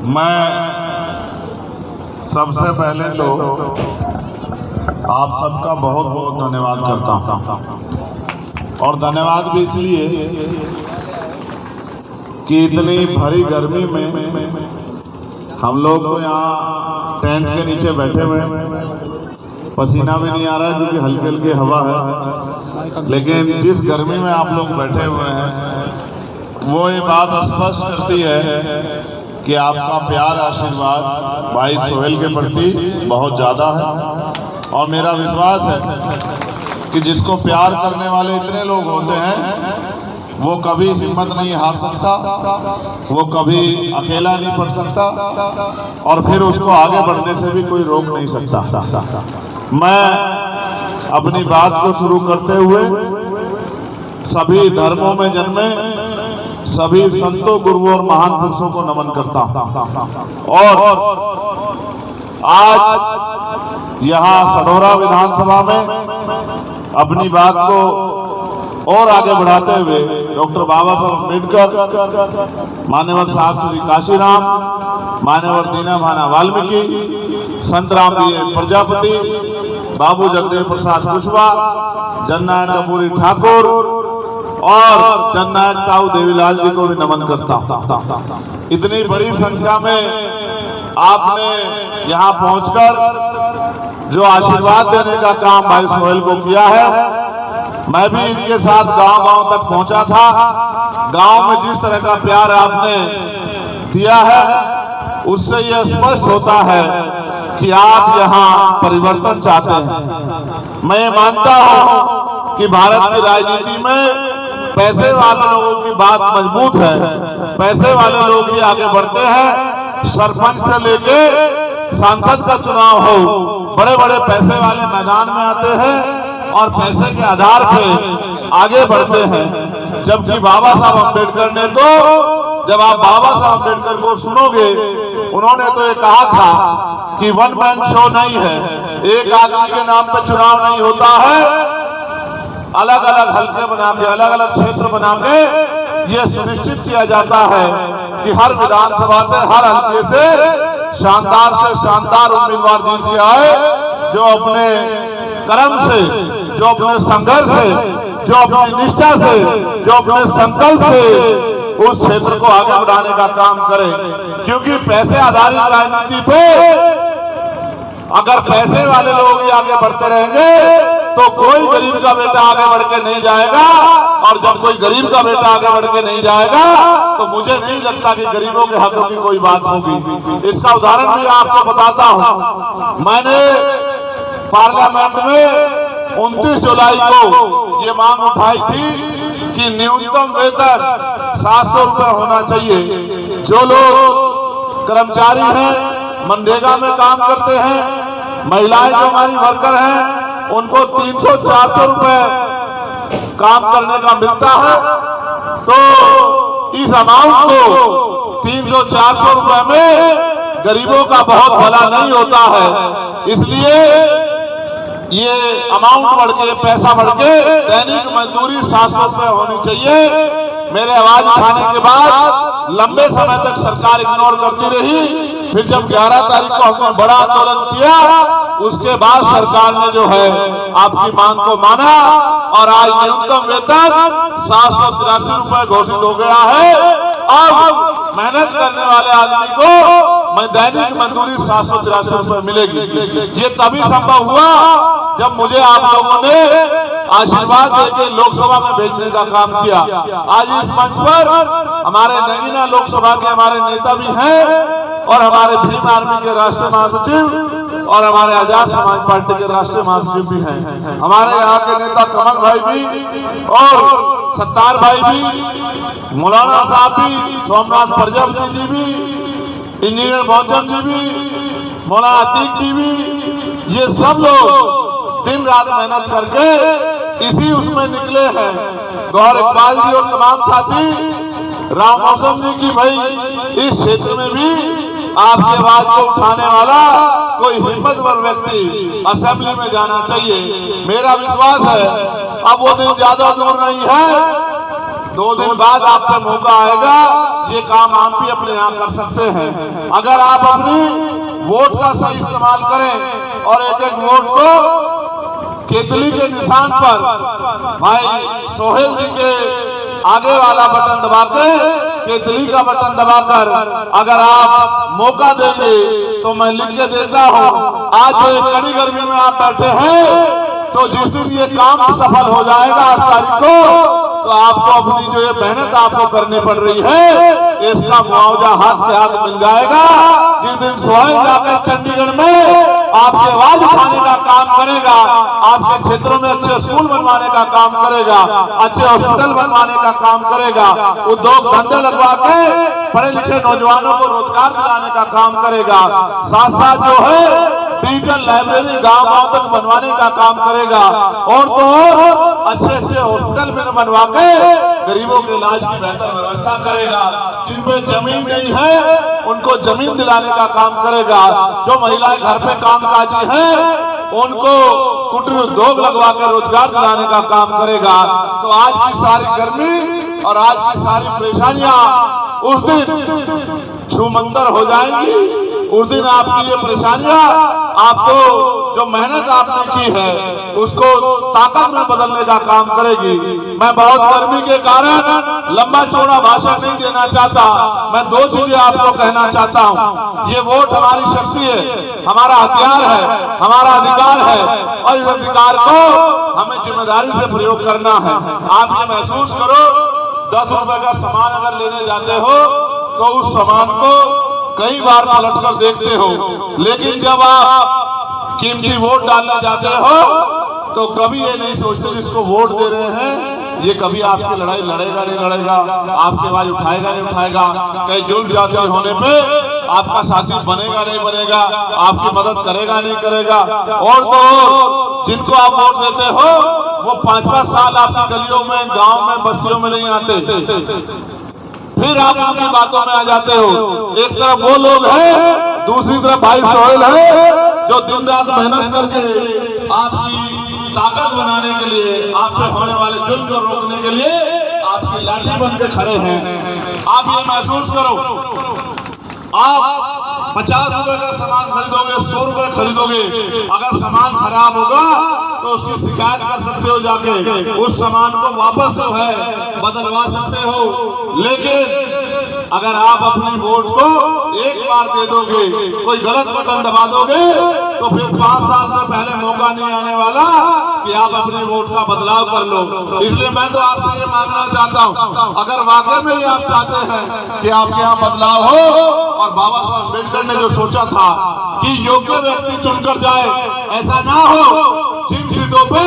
मैं सबसे पहले तो आप सबका बहुत बहुत धन्यवाद करता हूँ, और धन्यवाद भी इसलिए कि इतनी भरी गर्मी में हम लोग तो यहाँ टेंट के नीचे बैठे हुए हैं, पसीना भी नहीं आ रहा है क्योंकि हल्की हल्की हवा है, लेकिन जिस गर्मी में आप लोग बैठे हुए हैं वो ये बात स्पष्ट करती है कि आपका प्यार आशीर्वाद भाई सोहेल के प्रति बहुत ज़्यादा है। और मेरा विश्वास है कि जिसको प्यार करने वाले इतने लोग होते हैं वो कभी हिम्मत नहीं हार सकता, वो कभी अकेला नहीं पड़ सकता, और फिर उसको आगे बढ़ने से भी कोई रोक नहीं सकता। मैं अपनी बात को शुरू करते हुए सभी धर्मों में जन्मे सभी संतों, गुरुओं और महान पुरुषों को नमन करता हूं। और आज यहाँ सडोरा विधानसभा में अपनी बात को और आगे बढ़ाते हुए डॉक्टर बाबा साहब अम्बेडकर, मान्यवर साहब श्री काशीराम, मान्यवर दीना भाना वाल्मीकि, संत राम प्रजापति, बाबू जगदेव प्रसाद कुशवाहा, जननायक कपूरी ठाकुर और जननायक ताऊ देवीलाल जी को भी नमन करता हूँ। इतनी बड़ी संख्या में आपने यहाँ पहुंचकर जो आशीर्वाद देने का काम भाई सोहेल को किया है, मैं भी इनके साथ गांव-गांव तक पहुंचा था। गांव में जिस तरह का प्यार आपने दिया है उससे यह स्पष्ट होता है कि आप यहाँ परिवर्तन चाहते हैं। मैं मानता हूँ कि भारत की राजनीति में पैसे वाले लोगों की बात मजबूत है, पैसे वाले लोग ही आगे बढ़ते हैं। सरपंच से लेके सांसद का चुनाव हो, बड़े बड़े पैसे वाले मैदान में आते हैं और पैसे के आधार पे आगे बढ़ते हैं। जबकि बाबा साहब अम्बेडकर ने तो, जब आप बाबा साहब अम्बेडकर को सुनोगे, उन्होंने तो ये कहा था कि वन मैन शो नहीं है, एक आदमी के नाम पे चुनाव नहीं होता है, अलग अलग हल्के बना के, अलग अलग क्षेत्र बना के ये सुनिश्चित किया जाता है कि हर विधानसभा से, हर हल्के से शानदार उम्मीदवार जीत के आए, जो अपने कर्म से, जो अपने संघर्ष से, जो अपनी निष्ठा से, जो अपने संकल्प से उस क्षेत्र को आगे बढ़ाने का काम करे। क्योंकि पैसे आधारित राजनीति पे अगर पैसे वाले लोग ही आगे बढ़ते रहेंगे तो कोई गरीब का बेटा आगे बढ़ के नहीं जाएगा, और जब कोई गरीब का बेटा आगे बढ़ के नहीं जाएगा तो मुझे नहीं लगता कि गरीबों के हकों की कोई बात होगी। इसका उदाहरण भी आपको बताता हूं। मैंने पार्लियामेंट में 29 जुलाई को ये मांग उठाई थी कि न्यूनतम वेतन 700 रुपए होना चाहिए। जो लोग कर्मचारी हैं, मनरेगा में काम करते हैं, महिलाएं जो हमारी वर्कर हैं, उनको 300-400 रुपए काम करने का मिलता है। तो इस अमाउंट को 300-400 रुपए में गरीबों का बहुत भला नहीं होता है। इसलिए ये अमाउंट बढ़ के, पैसा बढ़ के दैनिक मजदूरी 700 रुपए होनी चाहिए। मेरे आवाज उठाने के बाद लंबे समय तक सरकार इग्नोर करती रही। फिर जब 11 तारीख को हमने बड़ा आंदोलन किया, उसके बाद सरकार ने जो है आपकी मांग को माना और आज न्यूनतम वेतन 783 रुपए घोषित हो गया है। अब मेहनत करने वाले आदमी को मैं दैनिक मजदूरी 783 रुपए मिलेगी। ये तभी संभव हुआ जब मुझे आप लोगों ने आशीर्वाद देके लोकसभा में भेजने का काम किया। आज इस मंच पर हमारे नगीना लोकसभा के हमारे नेता भी हैं, और हमारे भीम आर्मी के राष्ट्रीय महासचिव और हमारे आजाद समाज पार्टी के राष्ट्रीय महासचिव भी हैं। हमारे यहाँ के नेता कमल भाई भी और सत्तार भाई भी, मौलाना साहब भी, सोमनाथ प्रजापति जी भी, इंजीनियर मोहम्मद जी भी, मौलाना अतीक जी भी, ये सब लोग दिन रात मेहनत करके इसी उसमें निकले हैं। गौर इकबाल जी और तमाम साथी, राम मौसम जी की भाई इस क्षेत्र में भी आपकी आवाज को उठाने वाला कोई हिम्मतवर व्यक्ति असेंबली में जाना चाहिए। मेरा विश्वास है अब वो दिन ज्यादा दूर नहीं है 2 दिन बाद आपका मौका आएगा, ये काम आप भी अपने यहाँ कर सकते हैं। अगर आप अपनी वोट का सही इस्तेमाल करें और एक एक वोट को केतली के निशान पर भाई सोहेल जी के आगे वाला बटन दबा के केतली का बटन दबाकर अगर आप मौका देंगे तो मैं लिख के देता हूँ, आज जो कड़ी गर्मी में आप बैठे हैं तो जिस दिन ये काम सफल हो जाएगा 8 तारीख को, तो आपको अपनी जो ये मेहनत आपको करनी पड़ रही है इसका मुआवजा हाथ से हाथ मिल जाएगा। जिस दिन सोहेल जाकर चंडीगढ़ में आपकी आवाज उठाने का काम करेगा, आपके क्षेत्रों में अच्छे स्कूल बनवाने का काम करेगा, अच्छे हॉस्पिटल बनवाने का काम करेगा, उद्योग धंधे लगवा के पढ़े लिखे नौजवानों को रोजगार दिलाने का काम करेगा, साथ साथ जो है डिजिटल लाइब्रेरी गांव तक बनवाने का काम करेगा, और तो और अच्छे अच्छे हॉस्पिटल में बनवा के गरीबों के इलाज की बेहतर व्यवस्था करेगा। जिन पे जमीन नहीं है उनको जमीन दिलाने का काम करेगा, जो महिलाएं घर पे कामकाजी हैं उनको कुटीर उद्योग लगवा कर रोजगार दिलाने का काम करेगा। तो आज की सारी गर्मी और आज की सारी परेशानियां उस दिन छूमंतर हो जाएंगी। उस दिन आपकी ये परेशानियां आपको जो मेहनत आपने की है उसको ताकत में बदलने का काम करेगी। मैं बहुत गर्मी के कारण लंबा चौड़ा भाषण नहीं देना चाहता, मैं 2 चीजें आपको कहना चाहता हूं। ये वोट हमारी शक्ति है, हमारा हथियार है, हमारा अधिकार है, और इस अधिकार को हमें जिम्मेदारी से प्रयोग करना है। आप ये महसूस करो, 10 रुपए का सामान अगर लेने जाते हो तो उस सामान को कई बार पलट कर देखते हो, लेकिन जब आप कीमती वोट डालने जाते हो तो कभी ये नहीं सोचते जिसको वोट दे रहे हैं ये कभी आपकी लड़ाई लड़ेगा नहीं लड़ेगा, आपकी आवाज उठाएगा नहीं उठाएगा, कहीं जुल्म जाति होने पे आपका साथी बनेगा नहीं बनेगा, आपकी मदद करेगा नहीं करेगा। और तो जिनको आप वोट देते हो वो 5-5 साल आपकी गलियों में, गांव में, बस्तियों में नहीं आते, फिर आप उनकी बातों में आ जाते हो। एक तरफ वो लोग हैं, दूसरी तरफ भाई सोहेल है जो दिन रात मेहनत करके आपकी ताकत बनाने के लिए, आप पे होने वाले जुल्म को रोकने के लिए आपकी लाठी बन के खड़े हैं। आप ये महसूस करो, आप 50 रुपए का सामान खरीदोगे, 100 रुपए खरीदोगे, अगर सामान खराब होगा तो उसकी शिकायत कर सकते हो, जाके उस सामान को वापस जो है बदलवा सकते हो। लेकिन अगर आप अपने वोट को एक बार दे दोगे, कोई गलत बटन दबा दोगे तो फिर 5 साल से पहले मौका नहीं आने वाला कि आप अपने वोट का बदलाव कर लो। इसलिए मैं तो आपसे ये मांगना चाहता हूँ, अगर वाकई में ये आप चाहते हैं कि आपके यहाँ बदलाव हो, और बाबा साहब अम्बेडकर ने जो सोचा था कि योग्य व्यक्ति चुनकर जाए, ऐसा ना हो जिन सीटों पे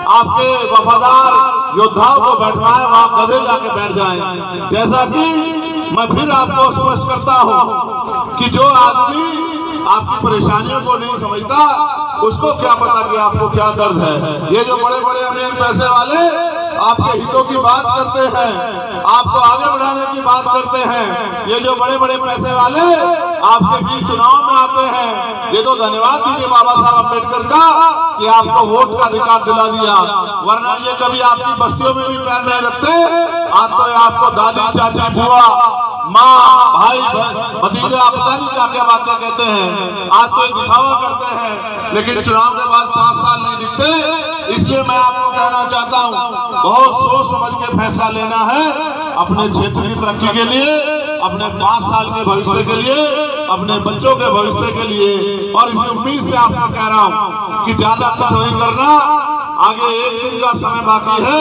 आपके वफादार योद्धाओं को बैठना है वहां गधे जाके बैठ जाएं। जैसा कि मैं फिर आपको स्पष्ट करता हूं कि जो आदमी आपकी परेशानियों को नहीं समझता उसको क्या पता कि आपको क्या दर्द है। ये जो बड़े बड़े अमीर पैसे वाले आपके हितों की बात करते हैं, आपको आगे बढ़ाने की बात करते हैं, ये जो बड़े बड़े पैसे वाले आपके बीच चुनाव में आते हैं, ये तो धन्यवाद दीजिए बाबा साहब अम्बेडकर का कि आपको वोट का अधिकार दिला दिया, वरना ये कभी आपकी बस्तियों में भी पैर नहीं रखते। आज तो आपको दादी, चाची, बुआ, माँ, भाई, भतीजे, आप पता नहीं क्या क्या बातें कहते हैं, आज तो दिखावा करते हैं, लेकिन चुनाव के बाद 5 साल नहीं दिखते। इसलिए मैं आपको कहना चाहता हूँ, बहुत सोच समझ के फैसला लेना है अपने क्षेत्र की तरक्की के लिए, अपने 5 साल के भविष्य के लिए, अपने बच्चों के भविष्य के लिए। और इस उम्मीद से आपको कह रहा हूँ कि ज्यादा कुछ नहीं करना, आगे 1 दिन का समय बाकी है,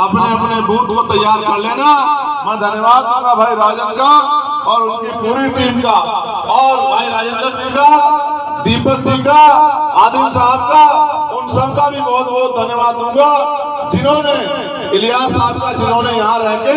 अपने अपने बूथ को तैयार कर लेना। मैं धन्यवाद दूंगा भाई राजन का और उनकी पूरी टीम का, और भाई राजेंद्र जी का, दीपक जी का, आदिल साहब का, उन सब का भी बहुत बहुत धन्यवाद दूंगा जिन्होंने, इलियास साहब का, जिन्होंने यहाँ रह के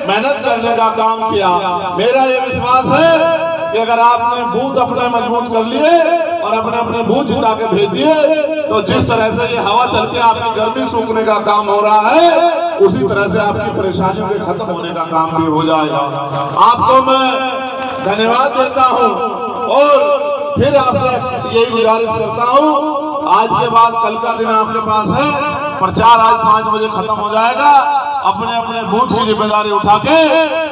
मेहनत करने का काम किया। मेरा ये विश्वास है कि अगर आपने बूथ अपने मजबूत कर लिए और अपने अपने बूथ जिता के भेज दिए तो जिस तरह से ये हवा चल के आपकी गर्मी सूखने का काम हो रहा है, उसी तरह से आपकी परेशानियों के खत्म होने का काम भी हो जाएगा। आपको मैं धन्यवाद देता हूँ और फिर आपसे यही गुजारिश करता हूँ, आज के बाद कल का दिन आपके पास है, प्रचार आज 5 बजे खत्म हो जाएगा। अपने अपने बूथ की जिम्मेदारी उठा के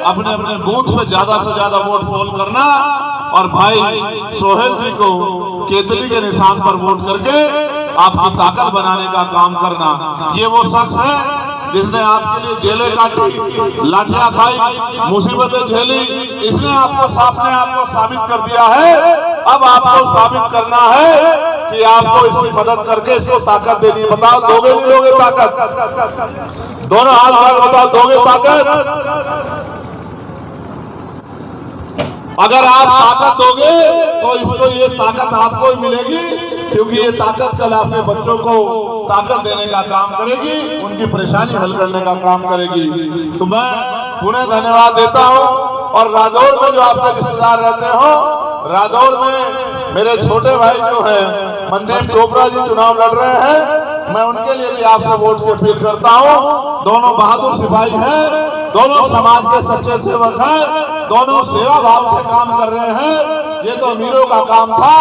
अपने अपने बूथ पे ज्यादा से ज्यादा वोट पोल करना और भाई सोहेल जी को केतली के निशान पर वोट करके आपकी ताकत बनाने का काम करना। ये वो शख्स है जिसने आपके लिए जेलें काटी, लाठियां खाई, मुसीबतें झेली। इसने आपको साबित कर दिया है। अब आपको साबित करना है कि आपको इसकी मदद करके इसको ताकत देनी। बताओ दोगे नहीं दोगे ताकत? दोनों हाथ उठाकर बताओ दोगे ताकत? अगर आप ताकत दोगे तो इसको ये ताकत आपको ही मिलेगी, क्योंकि ये ताकत कल आपके बच्चों को ताकत देने का काम करेगी, उनकी परेशानी हल करने का काम करेगी। तो मैं पुनः धन्यवाद देता हूं। और रादौर में जो आपके रिश्तेदार रहते हो, रादौर में मेरे छोटे भाई जो है मनदीप चोपड़ा जी चुनाव लड़ रहे हैं, मैं उनके लिए भी आपसे वोट की अपील करता हूं। दोनों बहादुर सिपाही हैं, दोनों समाज के सच्चे सेवक हैं, दोनों सेवा भाव से काम कर रहे हैं। ये तो अमीरों का काम था,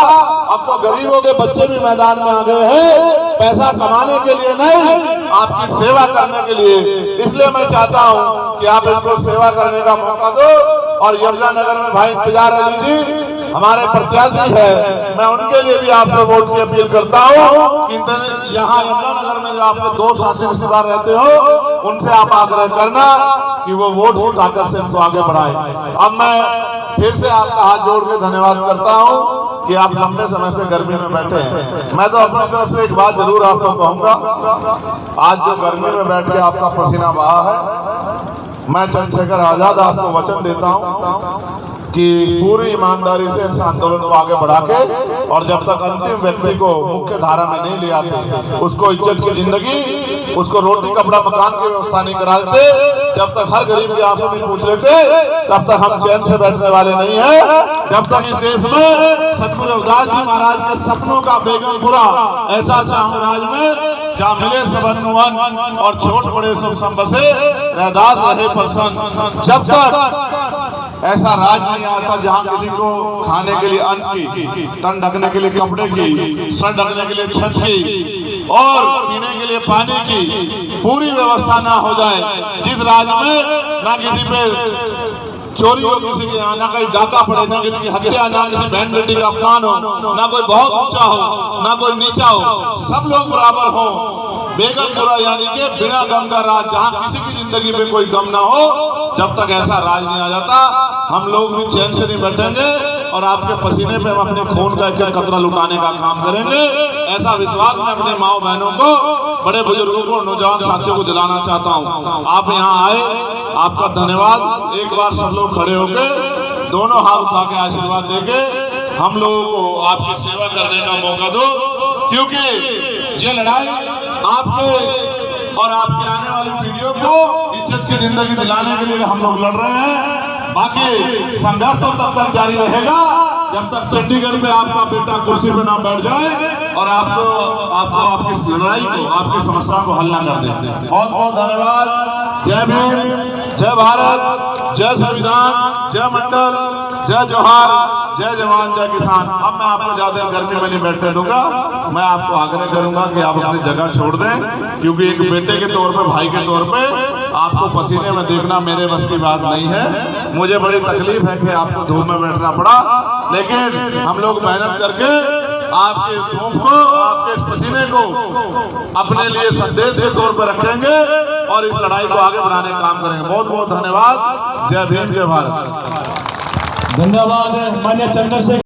अब तो गरीबों के बच्चे भी मैदान में आ गए हैं, पैसा कमाने के लिए नहीं, आपकी सेवा करने के लिए। इसलिए मैं चाहता हूं कि आप इनको सेवा करने का मौका दो। और यमुना नगर में भाई इंतजार अली जी हमारे प्रत्याशी है, मैं उनके लिए भी आपसे वोट की अपील करता हूं कि यहाँ यमुना नगर में जो आपके दो साथी रिश्तेदार रहते हो, उनसे आप आग्रह करना कि वो वोट की ताकत से इनको आगे बढ़ाए। अब मैं फिर से आपका हाथ जोड़ के धन्यवाद करता हूं कि आप लंबे समय से गर्मी में बैठे हैं। मैं तो अपनी तरफ से एक बात जरूर आपको कहूंगा, आज जो गर्मी में बैठ के आपका पसीना बहा है, मैं चंद्रशेखर आजाद आपको वचन देता हूं कि पूरी ईमानदारी से इस आंदोलन को आगे बढ़ा के, और जब तक अंतिम व्यक्ति को मुख्य धारा में नहीं ले आते, उसको इज्जत की जिंदगी, उसको रोटी कपड़ा मकान की व्यवस्था नहीं करा देते, जब तक हर गरीब के आंसू नहीं पूछ लेते, तब तक हम चैन से बैठने वाले नहीं हैं। जब तक इस देश में सतगुरु रविदास जी महाराज के सपनों का बेगमपुरा ऐसा चाहूराज में जहाँ मिले सबन्नु अन्न और छोट बड़े सब संबसे रैदास रहे प्रसन्न, जब तक ऐसा राज नहीं आता जहाँ किसी को खाने के लिए अन्न की, तन ढकने के लिए कपड़े की, सर ढकने के लिए छत की और पीने के लिए पानी की पूरी व्यवस्था ना हो जाए, जिस राज्य में ना किसी पे चोरी हो, किसी के यहाँ ना कहीं डाका पड़े, ना किसी की हत्या, ना किसी बहन बेटी का अपमान हो, ना कोई बहुत ऊंचा हो ना कोई नीचा हो, सब लोग बराबर हो। बेगमपुरा यानी कि बिना गम का राज, जहाँ किसी की जिंदगी में कोई गम ना हो, जब तक ऐसा राज नहीं आ जाता हम लोग भी चैन से नहीं बैठेंगे और आपके पसीने पे हम अपने खून का एक कतरा लुटाने का काम करेंगे। ऐसा विश्वास मैं अपने माओ बहनों को, बड़े बुजुर्गों को, नौजवान साथियों को दिलाना चाहता हूँ। आप यहाँ आए, आपका धन्यवाद। एक बार सब लोग खड़े होकर दोनों हाथ उठा के आशीर्वाद देके हम लोगों को आपकी सेवा करने का मौका दो, क्योंकि ये लड़ाई आपके और आपकी आने वाली पीढ़ियों को इज्जत की जिंदगी दिलाने के लिए हम लोग लड़ रहे हैं। बाकी संघर्ष तो तब तक जारी रहेगा जब तक चंडीगढ़ में आपका बेटा कुर्सी पे ना बैठ जाए और आपको आपकी लड़ाई को, आपकी समस्या को हल ना कर देते हैं। बहुत बहुत धन्यवाद। जय भीम, जय भारत, जय संविधान, जय मंडल, जय जोहार, जय जवान, जय किसान। अब मैं आपको ज्यादा गर्मी में नहीं बैठने दूंगा। मैं आपको आग्रह करूंगा कि आप अपनी जगह छोड़ दें, क्योंकि एक बेटे के तौर पे, भाई के तौर पे आपको पसीने में देखना मेरे बस की बात नहीं है। मुझे बड़ी तकलीफ है कि आपको धूप में बैठना पड़ा, लेकिन हम लोग मेहनत करके आपके धूप को, आपके पसीने को अपने लिए संदेश के तौर पर रखेंगे और इस लड़ाई को आगे बढ़ाने का काम करेंगे। बहुत बहुत धन्यवाद। जय भीम, जय भारत। धन्यवाद माननीय चंद्रशेखर।